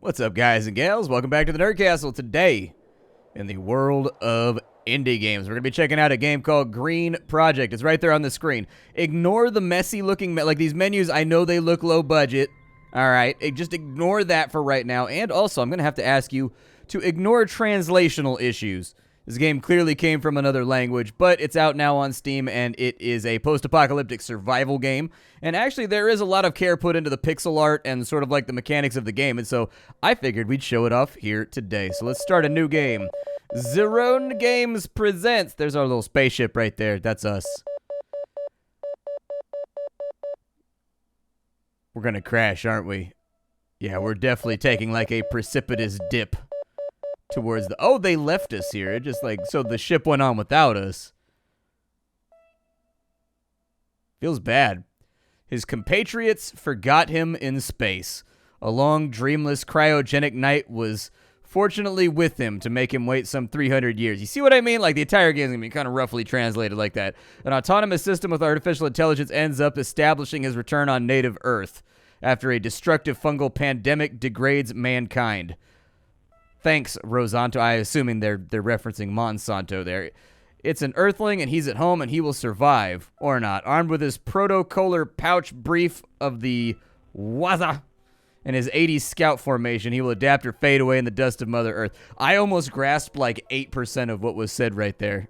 What's up, guys and gals? Welcome back to the Nerd Castle. Today, in the world of indie games, we're going to be checking out a game called Green Project. It's right there on the screen. Ignore the messy-looking, like these menus, I know they look low budget. All right, just ignore that for right now. And also, I'm going to have to ask you to ignore translational issues. This game clearly came from another language, but it's out now on Steam, and it is a post-apocalyptic survival game. And actually, there is a lot of care put into the pixel art and sort of like the mechanics of the game, and so I figured we'd show it off here today. So let's start a new game. Zerone Games presents... There's our little spaceship right there. That's us. We're gonna crash, aren't we? Yeah, we're definitely taking like a precipitous dip towards the... Oh, they left us here. It just like... So the ship went on without us. Feels bad. His compatriots forgot him in space. A long, dreamless, cryogenic night was fortunately with him to make him wait some 300 years. You see what I mean? Like, the entire game's gonna be kind of roughly translated like that. An autonomous system with artificial intelligence ends up establishing his return on native Earth after a destructive fungal pandemic degrades mankind. Thanks, Rosanto. I'm assuming they're referencing Monsanto there. It's an Earthling, and he's at home, and he will survive, or not. Armed with his protocolar pouch brief of the Waza and his 80s scout formation, he will adapt or fade away in the dust of Mother Earth. I almost grasped like 8% of what was said right there.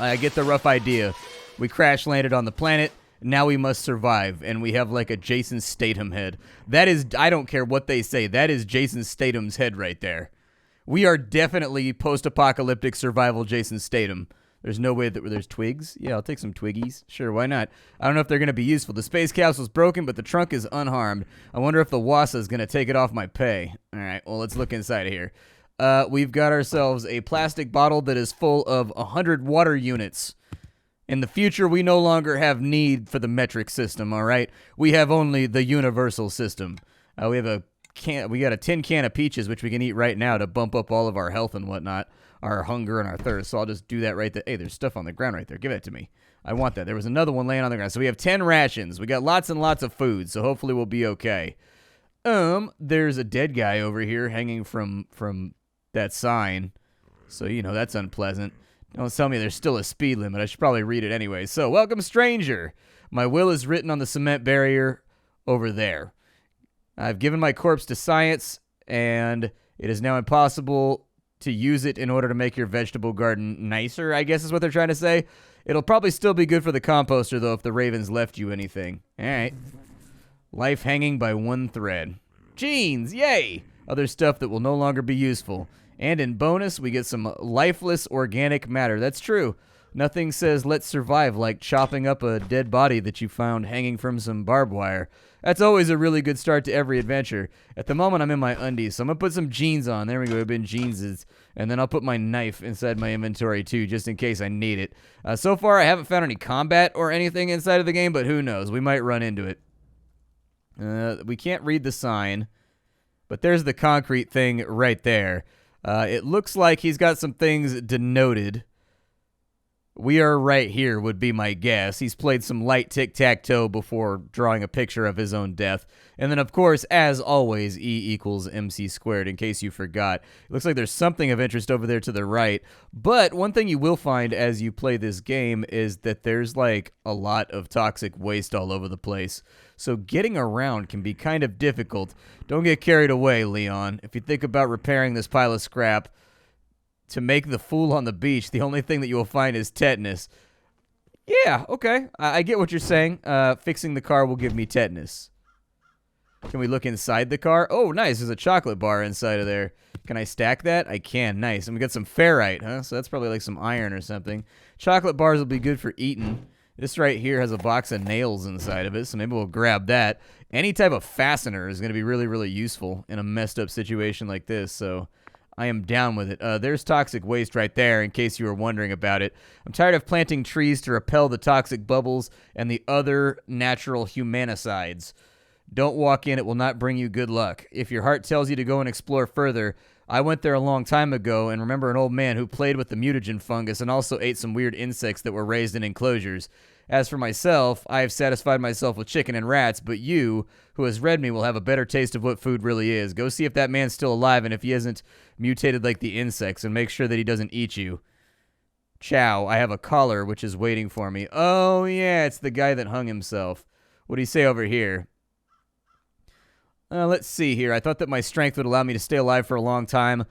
I get the rough idea. We crash landed on the planet. Now we must survive, and we have like a Jason Statham head. That is, I don't care what they say, that is Jason Statham's head right there. We are definitely post-apocalyptic survival Jason Statham. There's no way that there's twigs. Yeah, I'll take some twiggies. Sure, why not? I don't know if they're going to be useful. The space capsule's broken, but the trunk is unharmed. I wonder if the WASA is going to take it off my pay. All right, well, let's look inside of here. We've got ourselves a plastic bottle that is full of 100 water units. In the future, we no longer have need for the metric system, all right? We have only the universal system. We got a tin can of peaches, which we can eat right now to bump up all of our health and whatnot, our hunger and our thirst. So I'll just do that right there. Hey, there's stuff on the ground right there. Give that to me. I want that. There was another one laying on the ground. So we have 10 rations. We got lots and lots of food, so hopefully we'll be okay. There's a dead guy over here hanging from that sign. So, you know, that's unpleasant. Don't tell me there's still a speed limit. I should probably read it anyway. So, welcome, stranger. My will is written on the cement barrier over there. I've given my corpse to science, and it is now impossible to use it in order to make your vegetable garden nicer, I guess is what they're trying to say. It'll probably still be good for the composter, though, if the ravens left you anything. All right. Life hanging by one thread. Jeans, yay! Other stuff that will no longer be useful. And in bonus, we get some lifeless organic matter. That's true. Nothing says let's survive like chopping up a dead body that you found hanging from some barbed wire. That's always a really good start to every adventure. At the moment, I'm in my undies, so I'm going to put some jeans on. There we go, I've been jeanses. And then I'll put my knife inside my inventory, too, just in case I need it. So far, I haven't found any combat or anything inside of the game, but who knows? We might run into it. We can't read the sign, but there's the concrete thing right there. It looks like he's got some things denoted. We are right here, would be my guess. He's played some light tic-tac-toe before drawing a picture of his own death. And then, of course, as always, E equals MC squared, in case you forgot. It looks like there's something of interest over there to the right. But one thing you will find as you play this game is that there's, like, a lot of toxic waste all over the place. So getting around can be kind of difficult. Don't get carried away, Leon. If you think about repairing this pile of scrap to make the fool on the beach, the only thing that you will find is tetanus. Yeah, okay. I get what you're saying. Fixing the car will give me tetanus. Can we look inside the car? Oh, nice. There's a chocolate bar inside of there. Can I stack that? I can. Nice. And we got some ferrite, huh? So that's probably like some iron or something. Chocolate bars will be good for eating. This right here has a box of nails inside of it, so maybe we'll grab that. Any type of fastener is going to be really, really useful in a messed up situation like this, so I am down with it. There's toxic waste right there, in case you were wondering about it. I'm tired of planting trees to repel the toxic bubbles and the other natural humanicides. Don't walk in. It will not bring you good luck. If your heart tells you to go and explore further, I went there a long time ago and remember an old man who played with the mutagen fungus and also ate some weird insects that were raised in enclosures. As for myself, I have satisfied myself with chicken and rats, but you, who has read me, will have a better taste of what food really is. Go see if that man's still alive and if he isn't mutated like the insects, and make sure that he doesn't eat you. Ciao, I have a collar which is waiting for me. Oh, yeah, it's the guy that hung himself. What do you say over here? Let's see here. I thought that my strength would allow me to stay alive for a long time,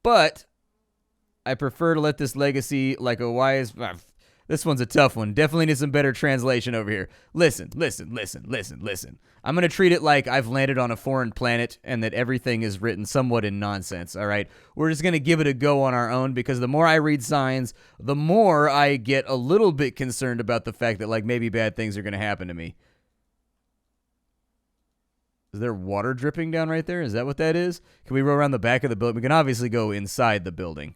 but I prefer to let this legacy like a wise... This one's a tough one. Definitely need some better translation over here. Listen. I'm going to treat it like I've landed on a foreign planet and that everything is written somewhat in nonsense, all right? We're just going to give it a go on our own because the more I read signs, the more I get a little bit concerned about the fact that, like, maybe bad things are going to happen to me. Is there water dripping down right there? Is that what that is? Can we row around the back of the building? We can obviously go inside the building.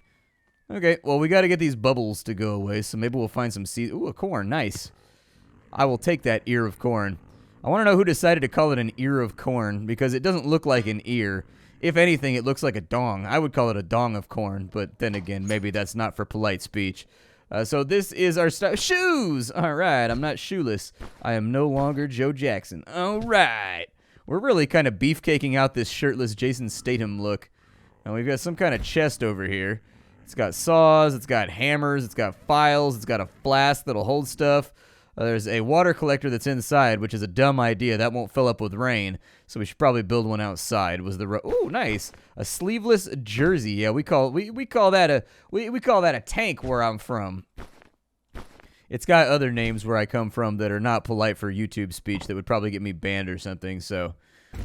Okay, well, we got to get these bubbles to go away, so maybe we'll find some seeds. Ooh, a corn. Nice. I will take that ear of corn. I want to know who decided to call it an ear of corn, because it doesn't look like an ear. If anything, it looks like a dong. I would call it a dong of corn, but then again, maybe that's not for polite speech. So this is our shoes! All right, I'm not shoeless. I am no longer Joe Jackson. All right. We're really kind of beefcaking out this shirtless Jason Statham look. And we've got some kind of chest over here. It's got saws, it's got hammers, it's got files, it's got a flask that'll hold stuff. There's a water collector that's inside, which is a dumb idea. That won't fill up with rain, so we should probably build one outside. Ooh, nice. A sleeveless jersey. Yeah, we call that a tank where I'm from. It's got other names where I come from that are not polite for YouTube speech that would probably get me banned or something, so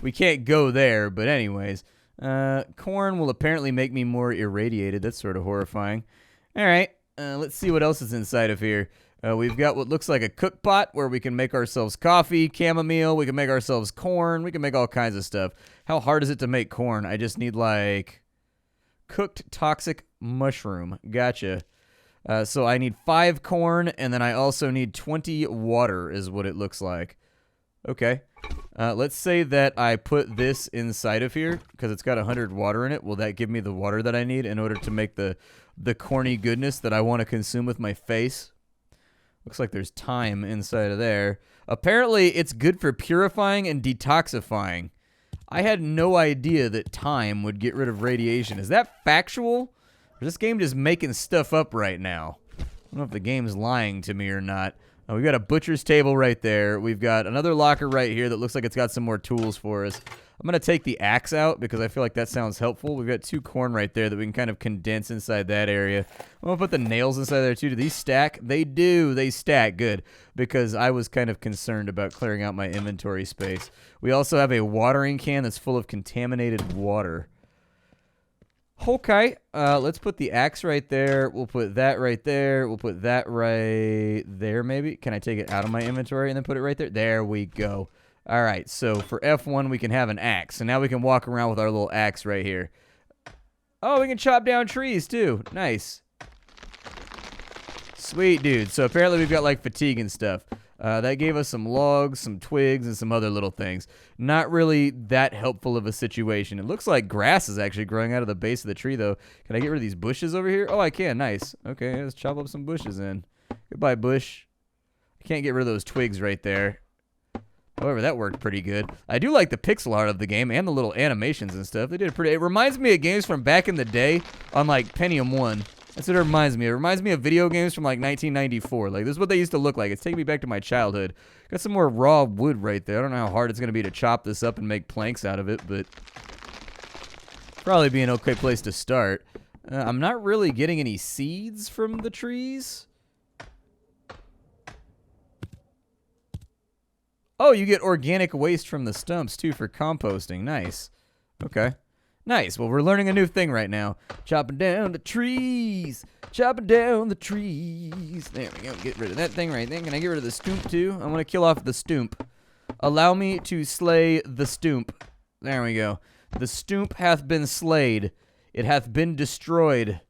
we can't go there, but anyways. Corn will apparently make me more irradiated. That's sort of horrifying. All right, let's see what else is inside of here. We've got what looks like a cook pot where we can make ourselves coffee, chamomile. We can make ourselves corn. We can make all kinds of stuff. How hard is it to make corn? I just need, like, cooked toxic mushroom. Gotcha. So I need 5 corn, and then I also need 20 water is what it looks like. Okay. Let's say that I put this inside of here because it's got 100 water in it. Will that give me the water that I need in order to make the corny goodness that I want to consume with my face? Looks like there's thyme inside of there. Apparently, it's good for purifying and detoxifying. I had no idea that thyme would get rid of radiation. Is that factual? Or is this game just making stuff up right now? I don't know if the game's lying to me or not. We've got a butcher's table right there. We've got another locker right here that looks like it's got some more tools for us. I'm going to take the axe out because I feel like that sounds helpful. We've got 2 corn right there that we can kind of condense inside that area. I'm going to put the nails inside there too. Do these stack? They do. They stack. Good. Because I was kind of concerned about clearing out my inventory space. We also have a watering can that's full of contaminated water. Okay, let's put the axe right there. We'll put that right there. We'll put that right there, maybe. Can I take it out of my inventory and then put it right there? There we go. All right, so for F1, we can have an axe. And now we can walk around with our little axe right here. Oh, we can chop down trees, too. Nice. Sweet, dude. So apparently we've got, like, fatigue and stuff. That gave us some logs, some twigs, and some other little things. Not really that helpful of a situation. It looks like grass is actually growing out of the base of the tree, though. Can I get rid of these bushes over here? Oh, I can. Nice. Okay, let's chop up some bushes in. Goodbye, bush. I can't get rid of those twigs right there. However, that worked pretty good. I do like the pixel art of the game and the little animations and stuff. They did pretty. It reminds me of games from back in the day on, like, Pentium 1. That's what it reminds me. It reminds me of video games from, like, 1994. Like, this is what they used to look like. It's taking me back to my childhood. Got some more raw wood right there. I don't know how hard it's going to be to chop this up and make planks out of it, but probably be an okay place to start. I'm not really getting any seeds from the trees. Oh, you get organic waste from the stumps, too, for composting. Nice. Okay. Nice. Well, we're learning a new thing right now. Chopping down the trees. Chopping down the trees. There we go. Get rid of that thing right there. Can I get rid of the stoop, too? I want to kill off the stoop. Allow me to slay the stoop. There we go. The stoop hath been slayed. It hath been destroyed.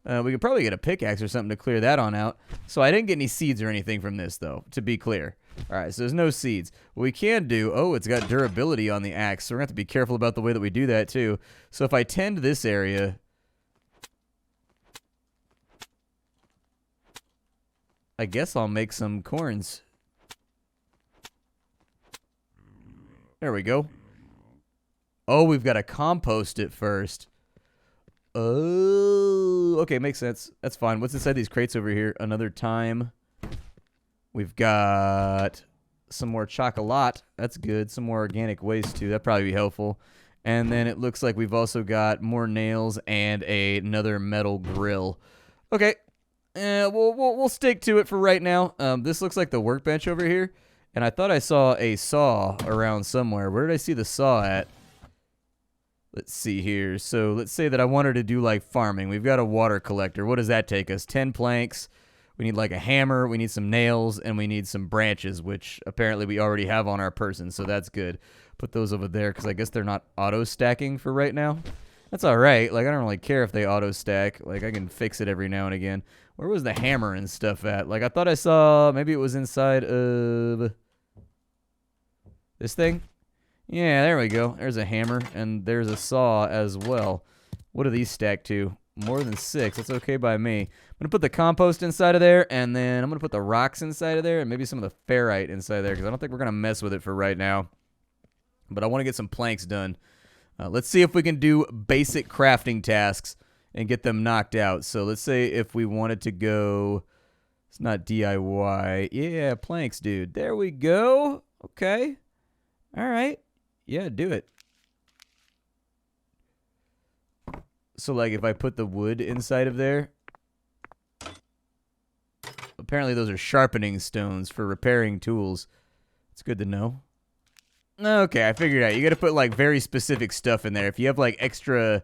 We could probably get a pickaxe or something to clear that on out. So I didn't get any seeds or anything from this, though, to be clear. All right, so there's no seeds. What we can do, oh, it's got durability on the axe, so we're going to have to be careful about the way that we do that, too. So if I tend this area, I guess I'll make some corns. There we go. Oh, we've got to compost it first. Oh, okay, makes sense. That's fine. What's inside these crates over here? Another time. We've got some more chocolate. That's good. Some more organic waste, too. That'd probably be helpful. And then it looks like we've also got more nails and another metal grill. Okay. We'll stick to it for right now. This looks like the workbench over here. And I thought I saw a saw around somewhere. Where did I see the saw at? Let's see here. So let's say that I wanted to do like farming. We've got a water collector. What does that take us? 10 planks. We need like a hammer. We need some nails. And we need some branches, which apparently we already have on our person. So that's good. Put those over there because I guess they're not auto-stacking for right now. That's all right. Like, I don't really care if they auto-stack. Like, I can fix it every now and again. Where was the hammer and stuff at? Like, I thought I saw... Maybe it was inside of... this thing? Yeah, there we go. There's a hammer, and there's a saw as well. What do these stack to? More than 6. That's okay by me. I'm going to put the compost inside of there, and then I'm going to put the rocks inside of there, and maybe some of the ferrite inside there, because I don't think we're going to mess with it for right now. But I want to get some planks done. Let's see if we can do basic crafting tasks and get them knocked out. So let's say if we wanted to go... It's not DIY. Yeah, planks, dude. There we go. Okay. All right. Yeah, do it. So, like, if I put the wood inside of there... Apparently those are sharpening stones for repairing tools. It's good to know. Okay, I figured it out. You got to put like very specific stuff in there. If you have like extra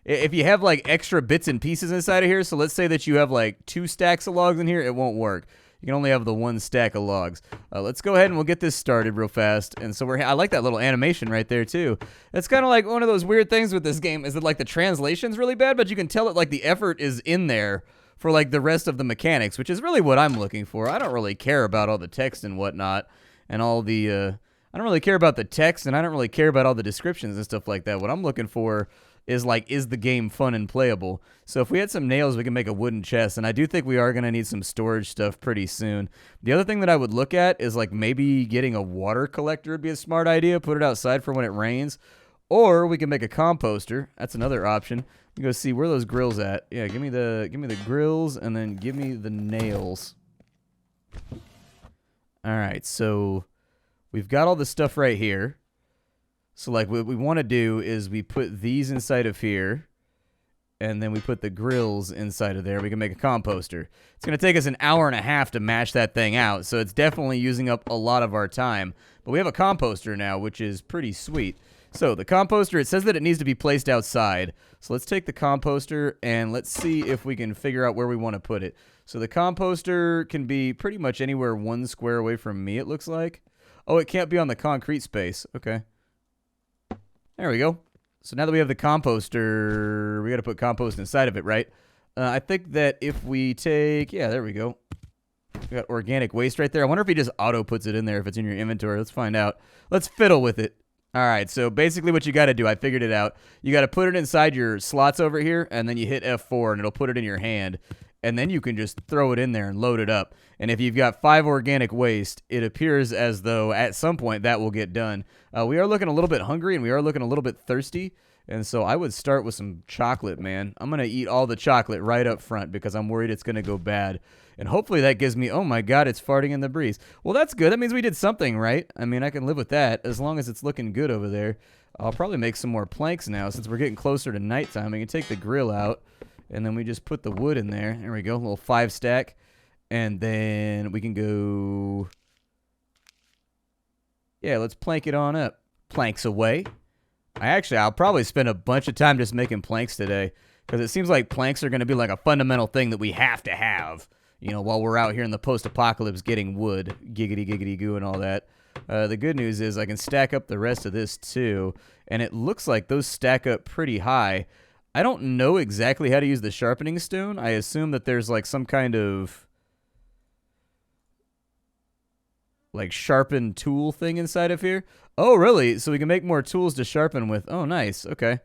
bits and pieces inside of here, so let's say that you have like 2 stacks of logs in here, it won't work. You can only have the 1 stack of logs. Let's go ahead and we'll get this started real fast. And so I like that little animation right there too. It's kind of like one of those weird things with this game is that like the translation's really bad, but you can tell that like the effort is in there for like the rest of the mechanics, which is really what I'm looking for. I don't really care about all the text and whatnot and all the I don't really care about the text, and I don't really care about all the descriptions and stuff like that. What I'm looking for is, like, is the game fun and playable? So if we had some nails, we can make a wooden chest, and I do think we are going to need some storage stuff pretty soon. The other thing that I would look at is, like, maybe getting a water collector would be a smart idea. Put it outside for when it rains. Or we can make a composter. That's another option. You go see where are those grills at. Yeah, give me the grills, and then give me the nails. All right, so... We've got all the stuff right here. So, like, what we want to do is we put these inside of here. And then we put the grills inside of there. We can make a composter. It's going to take us an hour and a half to mash that thing out. So, it's definitely using up a lot of our time. But we have a composter now, which is pretty sweet. So, the composter, it says that it needs to be placed outside. So, let's take the composter and let's see if we can figure out where we want to put it. So, the composter can be pretty much anywhere 1 square away from me, it looks like. Oh, it can't be on the concrete space. Okay. There we go. So now that we have the composter, we got to put compost inside of it, right? I think that if we take... Yeah, there we go. We got organic waste right there. I wonder if he just auto puts it in there if it's in your inventory. Let's find out. Let's fiddle with it. All right, so basically what you got to do, I figured it out. You got to put it inside your slots over here, and then you hit F4, and it'll put it in your hand. And then you can just throw it in there and load it up. And if you've got 5 organic waste, it appears as though at some point that will get done. We are looking a little bit hungry, and we are looking a little bit thirsty. And so I would start with some chocolate, man. I'm going to eat all the chocolate right up front because I'm worried it's going to go bad. And hopefully that gives me, oh my God, it's farting in the breeze. Well, that's good. That means we did something, right? I mean, I can live with that as long as it's looking good over there. I'll probably make some more planks now since we're getting closer to nighttime. We can take the grill out. And then we just put the wood in there. There we go, a little 5 stack. And then we can go... Yeah, let's plank it on up. Planks away. I'll probably spend a bunch of time just making planks today. Because it seems like planks are going to be like a fundamental thing that we have to have. You know, while we're out here in the post-apocalypse getting wood. Giggity, giggity, goo and all that. The good news is I can stack up the rest of this too. And it looks like those stack up pretty high. I don't know exactly how to use the sharpening stone. I assume that there's like some kind of... like sharpen tool thing inside of here. Oh, really? So we can make more tools to sharpen with. Oh, nice. Okay.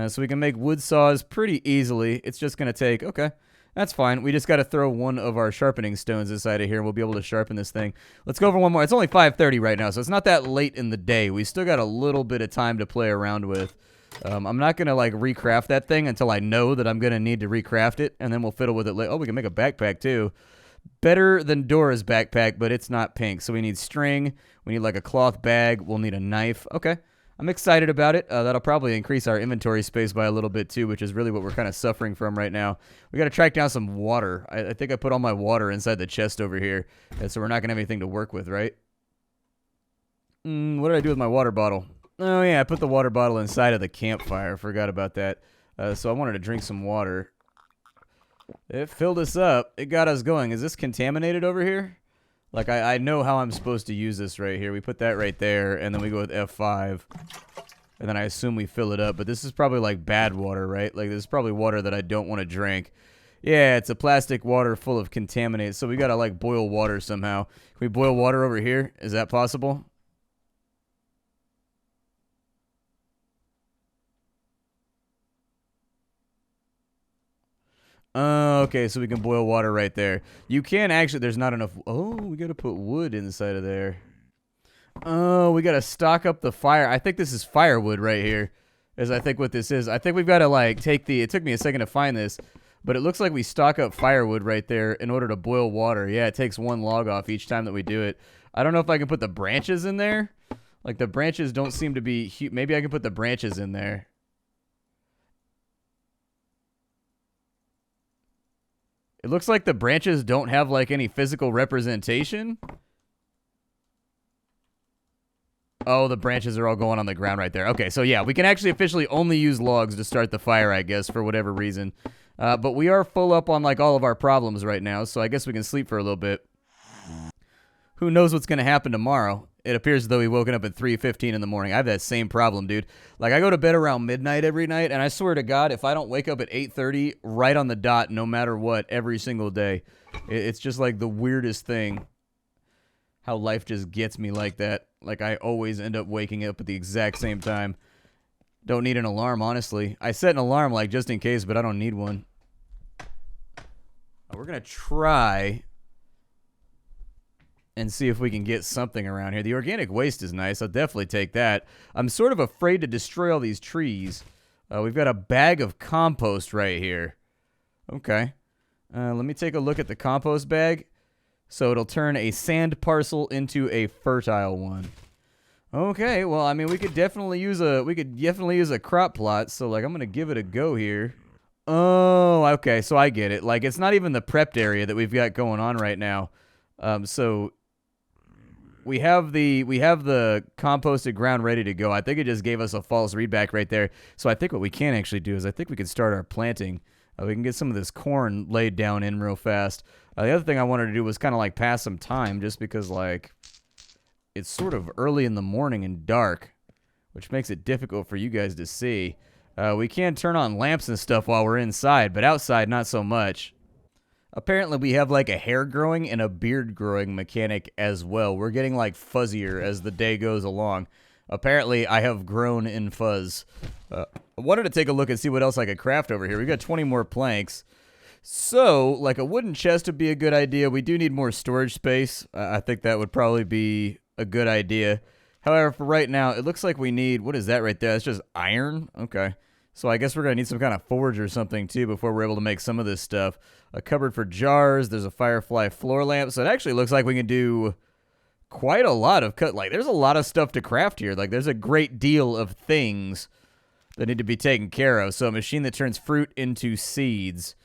So we can make wood saws pretty easily. It's just going to take, okay, that's fine. We just got to throw one of our sharpening stones inside of here. We'll be able to sharpen this thing. Let's go over one more. It's only 5:30 right now, so it's not that late in the day. We still got a little bit of time to play around with. I'm not going to, like, recraft that thing until I know that I'm going to need to recraft it, and then we'll fiddle with it later. Oh, we can make a backpack, too. Better than Dora's backpack, but it's not pink. So we need string. We need, like, a cloth bag. We'll need a knife. Okay. I'm excited about it. That'll probably increase our inventory space by a little bit, too, which is really what we're kind of suffering from right now. We got to track down some water. I think I put all my water inside the chest over here, so we're not going to have anything to work with, right? What did I do with my water bottle? Oh, yeah, I put the water bottle inside of the campfire. Forgot about that. So I wanted to drink some water. It filled us up. It got us going. Is this contaminated over here? Like, I know how I'm supposed to use this right here. We put that right there, and then we go with F5. And then I assume we fill it up. But this is probably, like, bad water, right? Like, this is probably water that I don't want to drink. Yeah, it's a plastic water full of contaminated. So we got to, like, boil water somehow. Can we boil water over here? Is that possible? Okay, so we can boil water right there. You can actually, there's not enough. Oh, we got to put wood inside of there. Oh, we got to stock up the fire. I think this is firewood right here, is I think what this is. I think we've got to, like, take the, it took me a second to find this, but it looks like we stock up firewood right there in order to boil water. Yeah, it takes one log off each time that we do it. I don't know if I can put the branches in there. Like, the branches don't seem to be, maybe I can put the branches in there. It looks like the branches don't have, like, any physical representation. Oh, the branches are all going on the ground right there. Okay, so yeah, we can actually officially only use logs to start the fire, I guess, for whatever reason. But we are full up on, like, all of our problems right now, so I guess we can sleep for a little bit. Who knows what's going to happen tomorrow? It appears as though we woken up at 3:15 in the morning. I have that same problem, dude. Like, I go to bed around midnight every night, and I swear to God, if I don't wake up at 8:30 right on the dot, no matter what, every single day, it's just, like, the weirdest thing how life just gets me like that. Like, I always end up waking up at the exact same time. Don't need an alarm, honestly. I set an alarm, like, just in case, but I don't need one. We're going to try and see if we can get something around here. The organic waste is nice. I'll definitely take that. I'm sort of afraid to destroy all these trees. We've got a bag of compost right here. Okay. Let me take a look at the compost bag. So it'll turn a sand parcel into a fertile one. Okay, well, I mean, we could definitely use a crop plot. So, like, I'm going to give it a go here. Oh, okay, so I get it. Like, it's not even the prepped area that we've got going on right now. So we have the composted ground ready to go. I think it just gave us a false readback right there. So I think what we can actually do is I think we can start our planting. We can get some of this corn laid down in real fast. The other thing I wanted to do was kind of like pass some time just because, like, it's sort of early in the morning and dark, which makes it difficult for you guys to see. We can turn on lamps and stuff while we're inside, but outside, not so much. Apparently, we have, like, a hair growing and a beard growing mechanic as well. We're getting, like, fuzzier as the day goes along. Apparently, I have grown in fuzz. I wanted to take a look and see what else I could craft over here. We got 20 more planks. So, like, a wooden chest would be a good idea. We do need more storage space. I think that would probably be a good idea. However, for right now, it looks like we need... What is that right there? That's just iron? Okay. So I guess we're going to need some kind of forge or something, too, before we're able to make some of this stuff. A cupboard for jars. There's a firefly floor lamp. So it actually looks like we can do quite a lot of... Like, there's a lot of stuff to craft here. Like, there's a great deal of things that need to be taken care of. So a machine that turns fruit into seeds.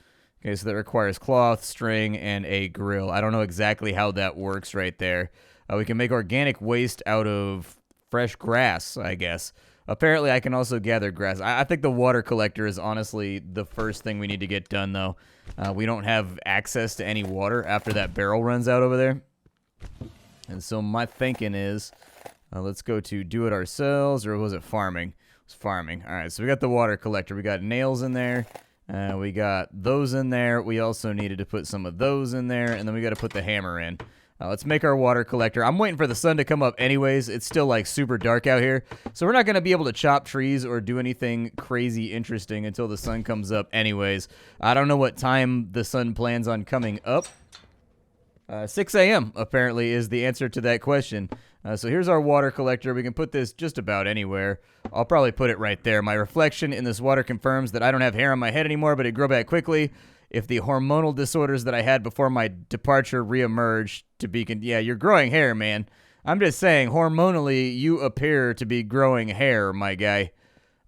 Okay, so that requires cloth, string, and a grill. I don't know exactly how that works right there. We can make organic waste out of fresh grass, I guess. Apparently, I can also gather grass. I think the water collector is honestly the first thing we need to get done, though. We don't have access to any water after that barrel runs out over there. And so my thinking is, let's go to do it ourselves, or was it farming? It was farming. All right, so we got the water collector. We got nails in there. We got those in there. We also needed to put some of those in there, and then we got to put the hammer in. Let's make our water collector. I'm waiting for the sun to come up anyways. It's still like super dark out here. So we're not going to be able to chop trees or do anything crazy interesting until the sun comes up anyways. I don't know what time the sun plans on coming up. 6 a.m. apparently is the answer to that question. So here's our water collector. We can put this just about anywhere. I'll probably put it right there. My reflection in this water confirms that I don't have hair on my head anymore, but it grew back quickly. If the hormonal disorders that I had before my departure reemerge to be... yeah, you're growing hair, man. I'm just saying, hormonally, you appear to be growing hair, my guy.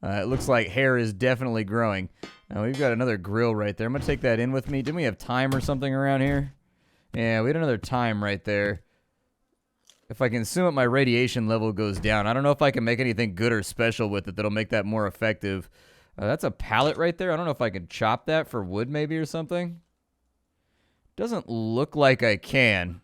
It looks like hair is definitely growing. Now, we've got another grill right there. I'm going to take that in with me. Didn't we have time or something around here? Yeah, we had another time right there. If I consume it, my radiation level goes down. I don't know if I can make anything good or special with it that'll make that more effective. That's a pallet right there. I don't know if I can chop that for wood maybe or something. Doesn't look like I can.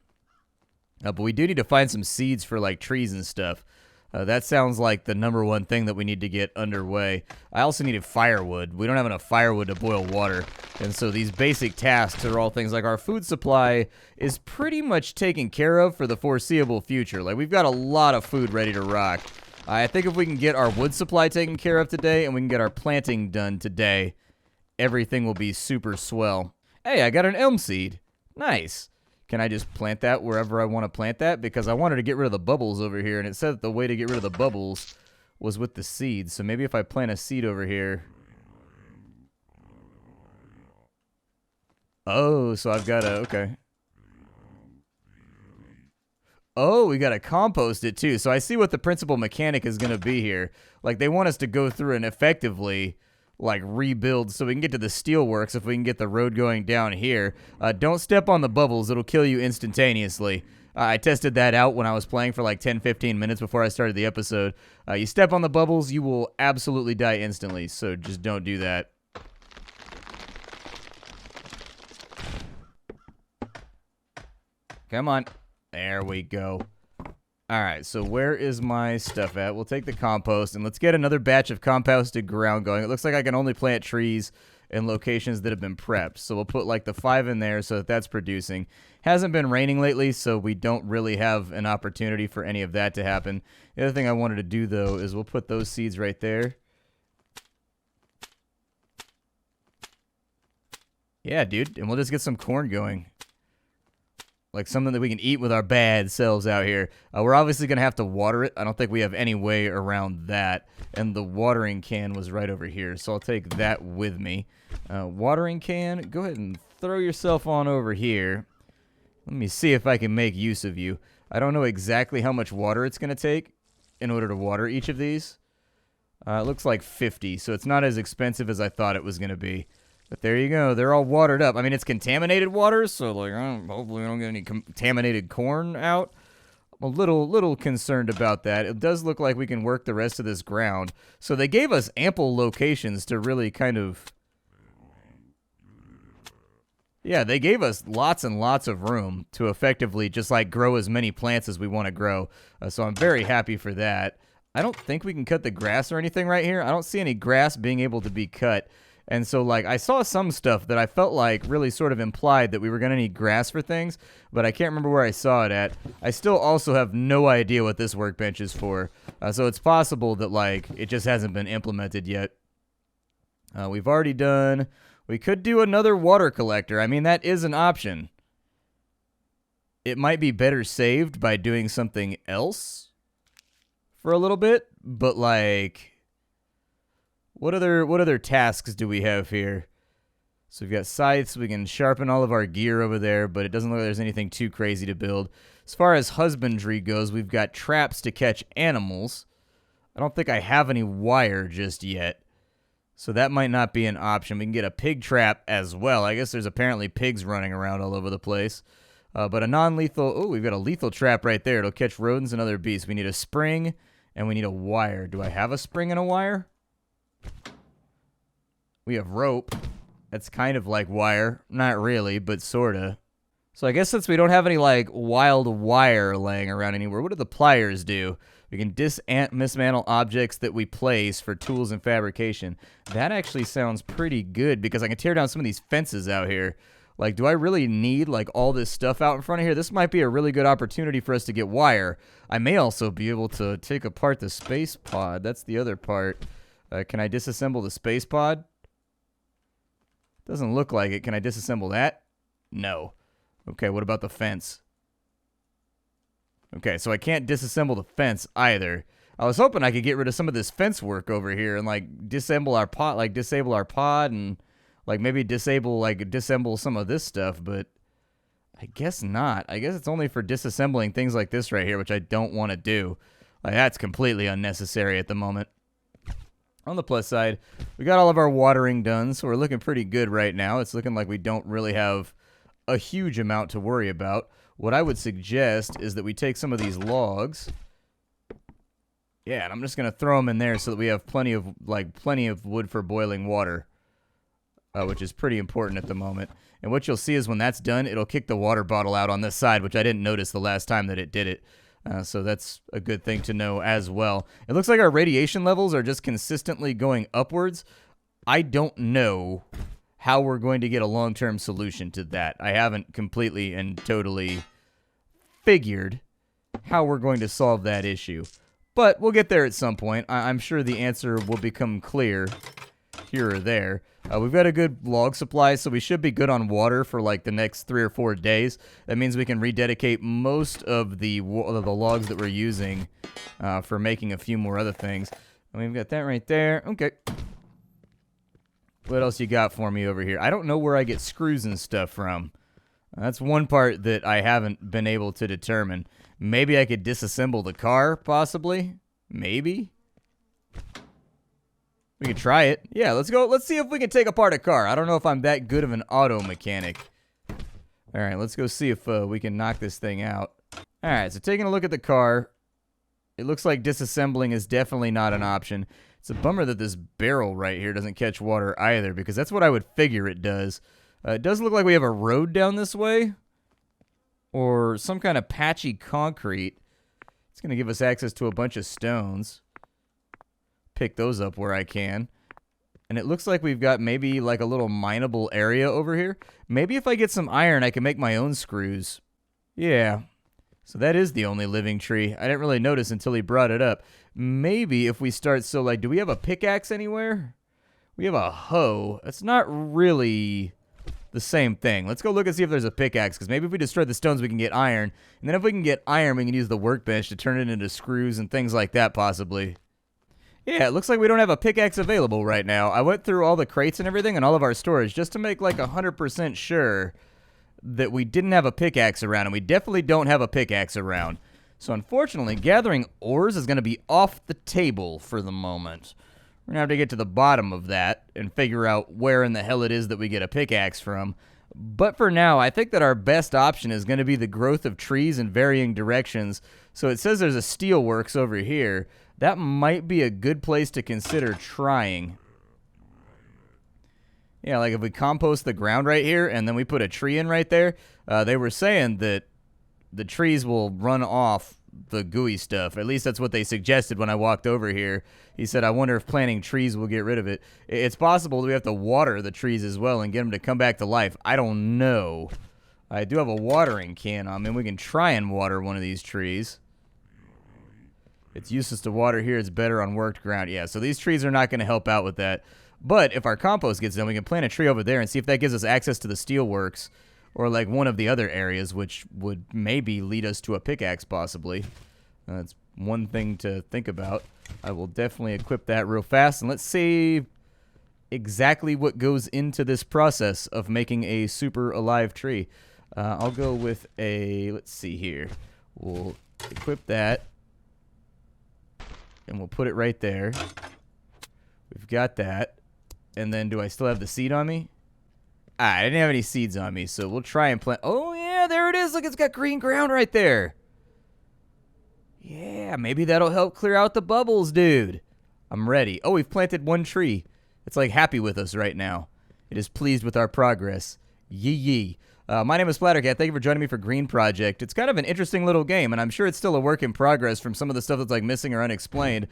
But we do need to find some seeds for like trees and stuff. That sounds like the #1 thing that we need to get underway. I also needed firewood. We don't have enough firewood to boil water. And so these basic tasks are all things like our food supply is pretty much taken care of for the foreseeable future. Like we've got a lot of food ready to rock. I think if we can get our wood supply taken care of today and we can get our planting done today, everything will be super swell. Hey, I got an elm seed. Nice. Can I just plant that wherever I want to plant that? Because I wanted to get rid of the bubbles over here, and it said that the way to get rid of the bubbles was with the seeds. So maybe if I plant a seed over here. Oh, so I've got to, okay. Oh, we got to compost it too. So I see what the principal mechanic is going to be here. Like they want us to go through and effectively like rebuild so we can get to the steelworks if we can get the road going down here. Don't step on the bubbles. It'll kill you instantaneously. I tested that out when I was playing for like 10-15 minutes before I started the episode. You step on the bubbles, you will absolutely die instantly. So just don't do that. Come on. There we go. All right, so where is my stuff at? We'll take the compost, and let's get another batch of composted ground going. It looks like I can only plant trees in locations that have been prepped. So we'll put like the 5 in there so that that's producing. Hasn't been raining lately, so we don't really have an opportunity for any of that to happen. The other thing I wanted to do, though, is we'll put those seeds right there. Yeah, dude, and we'll just get some corn going. Like something that we can eat with our bad selves out here. We're obviously going to have to water it. I don't think we have any way around that. And the watering can was right over here, so I'll take that with me. Watering can, go ahead and throw yourself on over here. Let me see if I can make use of you. I don't know exactly how much water it's going to take in order to water each of these. It looks like 50, so it's not as expensive as I thought it was going to be. But there you go. They're all watered up. I mean, it's contaminated water, so like, hopefully we don't get any contaminated corn out. I'm a little concerned about that. It does look like we can work the rest of this ground. So they gave us ample locations to really kind of... yeah, they gave us lots and lots of room to effectively just like grow as many plants as we want to grow. So I'm very happy for that. I don't think we can cut the grass or anything right here. I don't see any grass being able to be cut. And so, like, I saw some stuff that I felt like really sort of implied that we were going to need grass for things, but I can't remember where I saw it at. I still also have no idea what this workbench is for, so it's possible that, like, it just hasn't been implemented yet. We've already done... we could do another water collector. I mean, that is an option. It might be better saved by doing something else for a little bit, but, like... What other tasks do we have here? So we've got scythes. We can sharpen all of our gear over there, but it doesn't look like there's anything too crazy to build. As far as husbandry goes, we've got traps to catch animals. I don't think I have any wire just yet, so that might not be an option. We can get a pig trap as well. I guess there's apparently pigs running around all over the place. But a non-lethal... oh, we've got a lethal trap right there. It'll catch rodents and other beasts. We need a spring, and we need a wire. Do I have a spring and a wire? We have rope. That's kind of like wire. Not really, but sorta. So I guess since we don't have any, like, wild wire laying around anywhere, what do the pliers do? We can dismantle objects that we place for tools and fabrication. That actually sounds pretty good because I can tear down some of these fences out here. Like, do I really need, like, all this stuff out in front of here? This might be a really good opportunity for us to get wire. I may also be able to take apart the space pod. That's the other part. Can I disassemble the space pod? Doesn't look like it. Can I disassemble that? No. Okay, what about the fence? Okay, so I can't disassemble the fence either. I was hoping I could get rid of some of this fence work over here and, like, disable our pod and... like, maybe disassemble some of this stuff, but I guess not. I guess it's only for disassembling things like this right here, which I don't want to do. Like, that's completely unnecessary at the moment. On the plus side, we got all of our watering done, so we're looking pretty good right now. It's looking like we don't really have a huge amount to worry about. What I would suggest is that we take some of these logs. Yeah, and I'm just going to throw them in there so that we have plenty of wood for boiling water. Which is pretty important at the moment. And what you'll see is when that's done, it'll kick the water bottle out on this side, which I didn't notice the last time that it did it. So that's a good thing to know as well. It looks like our radiation levels are just consistently going upwards. I don't know how we're going to get a long-term solution to that. I haven't completely and totally figured how we're going to solve that issue. But we'll get there at some point. I'm sure the answer will become clear here or there. We've got a good log supply, so we should be good on water for like the next 3 or 4 days. That means we can rededicate most of the logs that we're using for making a few more other things. And we've got that right there. Okay. What else you got for me over here? I don't know where I get screws and stuff from. That's one part that I haven't been able to determine. Maybe I could disassemble the car, possibly? Maybe? We could try it. Yeah, let's go. Let's see if we can take apart a car. I don't know if I'm that good of an auto mechanic. All right, let's go see if we can knock this thing out. All right, so taking a look at the car, it looks like disassembling is definitely not an option. It's a bummer that this barrel right here doesn't catch water either, because that's what I would figure it does. It does look like we have a road down this way, or some kind of patchy concrete. It's going to give us access to a bunch of stones. Pick those up where I can. And it looks like we've got maybe like a little mineable area over here. Maybe if I get some iron, I can make my own screws. Yeah. So that is the only living tree. I didn't really notice until he brought it up. Maybe if we start, so like, do we have a pickaxe anywhere? We have a hoe. That's not really the same thing. Let's go look and see if there's a pickaxe, because maybe if we destroy the stones, we can get iron. And then if we can get iron, we can use the workbench to turn it into screws and things like that, possibly. Yeah, it looks like we don't have a pickaxe available right now. I went through all the crates and everything and all of our storage just to make like 100% sure that we didn't have a pickaxe around, and we definitely don't have a pickaxe around. So unfortunately, gathering ores is going to be off the table for the moment. We're going to have to get to the bottom of that and figure out where in the hell it is that we get a pickaxe from. But for now, I think that our best option is going to be the growth of trees in varying directions. So it says there's a steelworks over here. That might be a good place to consider trying. Yeah, like if we compost the ground right here and then we put a tree in right there, they were saying that the trees will run off the gooey stuff. At least that's what they suggested when I walked over here. He said, I wonder if planting trees will get rid of it. It's possible that we have to water the trees as well and get them to come back to life. I don't know. I do have a watering can on me. We can try and water one of these trees. It's useless to water here. It's better on worked ground. Yeah, so these trees are not going to help out with that. But if our compost gets done, we can plant a tree over there and see if that gives us access to the steelworks or like one of the other areas, which would maybe lead us to a pickaxe possibly. That's one thing to think about. I will definitely equip that real fast. And let's see exactly what goes into this process of making a super alive tree. I'll go with a, let's see here. We'll equip that. And we'll put it right there. We've got that. And then do I still have the seed on me? I didn't have any seeds on me, so we'll try and plant. Oh, yeah, there it is. Look, it's got green ground right there. Yeah, maybe that'll help clear out the bubbles, dude. I'm ready. Oh, we've planted one tree. It's like happy with us right now. It is pleased with our progress. Yee yee. My name is Splattercat. Thank you for joining me for Green Project. It's kind of an interesting little game, and I'm sure it's still a work in progress from some of the stuff that's like missing or unexplained.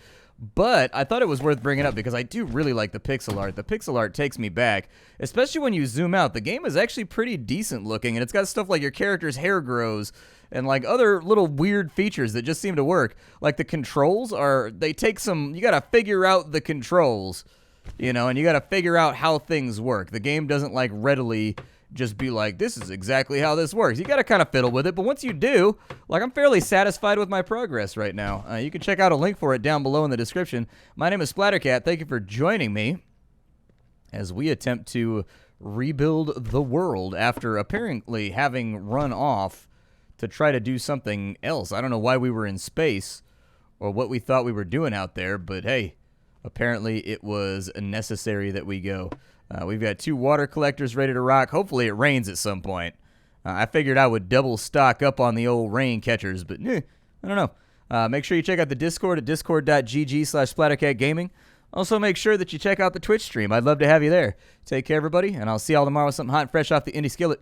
But I thought it was worth bringing up because I do really like the pixel art. The pixel art takes me back, especially when you zoom out. The game is actually pretty decent looking, and it's got stuff like your character's hair grows and like other little weird features that just seem to work. Like the controls they take some, you gotta figure out the controls, and you gotta figure out how things work. The game doesn't like readily just be like, this is exactly how this works. You got to kind of fiddle with it, but once you do, like, I'm fairly satisfied with my progress right now. You can check out a link for it down below in the description. My name is Splattercat. Thank you for joining me as we attempt to rebuild the world after apparently having run off to try to do something else. I don't know why we were in space or what we thought we were doing out there, but hey, apparently it was necessary that we go. We've got 2 water collectors ready to rock. Hopefully it rains at some point. I figured I would double stock up on the old rain catchers, but I don't know. Make sure you check out the Discord at discord.gg/splattercatgaming. Also, make sure that you check out the Twitch stream. I'd love to have you there. Take care, everybody, and I'll see y'all tomorrow with something hot and fresh off the indie skillet.